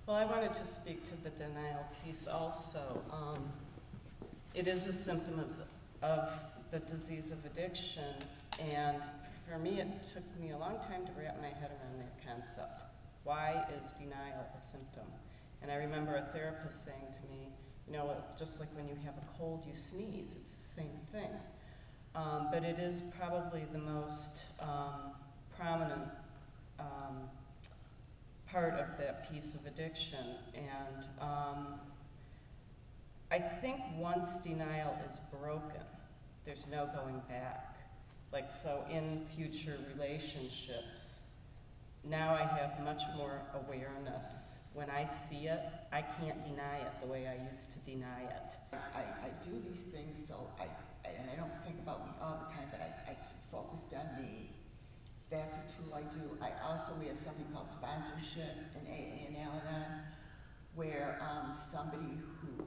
Well, I wanted to speak to the denial piece also. It is a symptom of the disease of addiction, and for me it took me a long time to wrap my head around that concept. Why is denial a symptom? And I remember a therapist saying to me, you know, it's just like when you have a cold, you sneeze, it's the same thing. But it is probably the most prominent part of that piece of addiction. And I think once denial is broken, there's no going back. Like, so in future relationships, now I have much more awareness. When I see it, I can't deny it the way I used to deny it. I do these things and I don't think about me all the time, but I keep focused on me. That's a tool I do. We have something called sponsorship in AA and Al-Anon, where somebody who,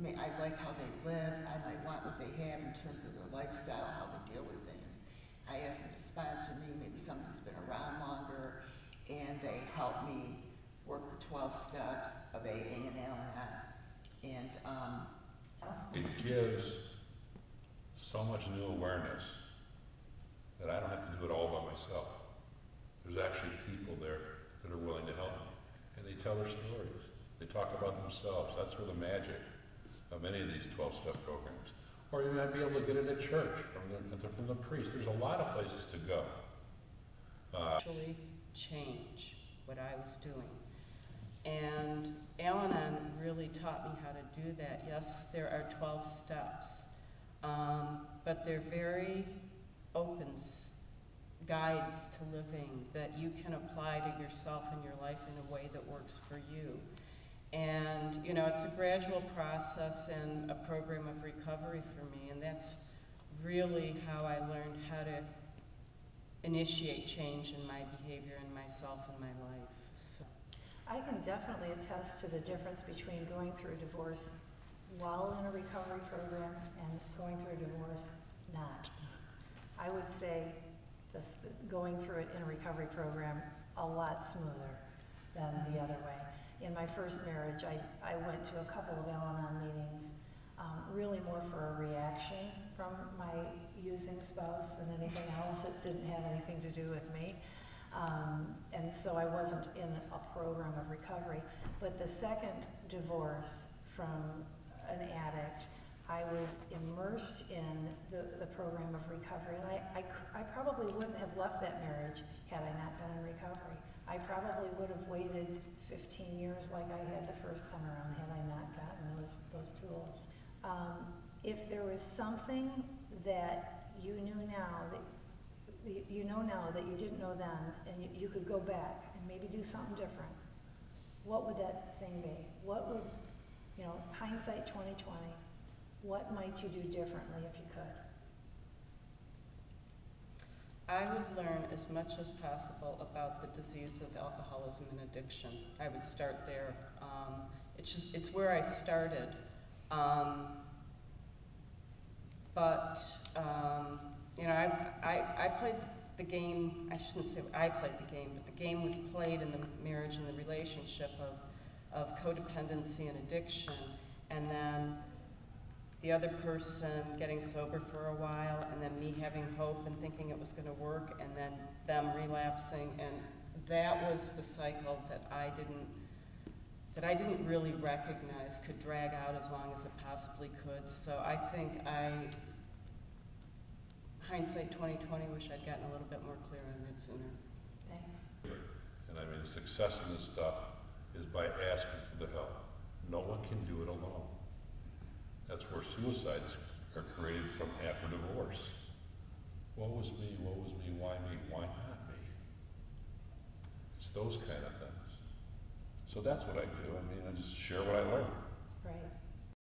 I like how they live, I might want what they have in terms of their lifestyle, how they deal with things. I ask them to sponsor me, maybe somebody who's been around longer, and they help me work the 12 steps of AA and Al-Anon. And it gives so much new awareness that I don't have to do it all by myself. There's actually people there that are willing to help me, and they tell their stories. They talk about themselves. That's where the magic of any of these 12-step programs. Or you might be able to get it at church from the priest. There's a lot of places to go. Actually change what I was doing. And Al-Anon really taught me how to do that. Yes, there are 12 steps, but they're very open guides to living that you can apply to yourself and your life in a way that works for you. And, you know, it's a gradual process and a program of recovery for me, and that's really how I learned how to initiate change in my behavior and myself and my life. So. I can definitely attest to the difference between going through a divorce while in a recovery program and going through a divorce not. I would say going through it in a recovery program a lot smoother than the other way. In my first marriage, I went to a couple of Al-Anon meetings, really more for a reaction from my using spouse than anything else. It didn't have anything to do with me. And so I wasn't in a program of recovery. But the second divorce from an addict, I was immersed in the program of recovery. And I probably wouldn't have left that marriage had I not been in recovery. I probably would have waited 15 years like I had the first time around had I not gotten those tools. If there was something that you knew now that you know now that you didn't know then, and you could go back and maybe do something different, what would that thing be? What would, you know, hindsight 2020, what might you do differently if you could? I would learn as much as possible about the disease of alcoholism and addiction. I would start there. It's where I started. You know, I played the game, I shouldn't say I played the game, but the game was played in the marriage and the relationship of codependency and addiction, and then the other person getting sober for a while, and then me having hope and thinking it was going to work, and then them relapsing, and that was the cycle that I didn't really recognize could drag out as long as it possibly could. So I think hindsight 2020, wish I'd gotten a little bit more clear on that sooner. Thanks. And I mean, success in this stuff is by asking for the help. No one can do it alone. That's where suicides are created from after divorce. Woe was me, why not me? It's those kind of things. So that's what I do. I mean, I just share what I learned. Right.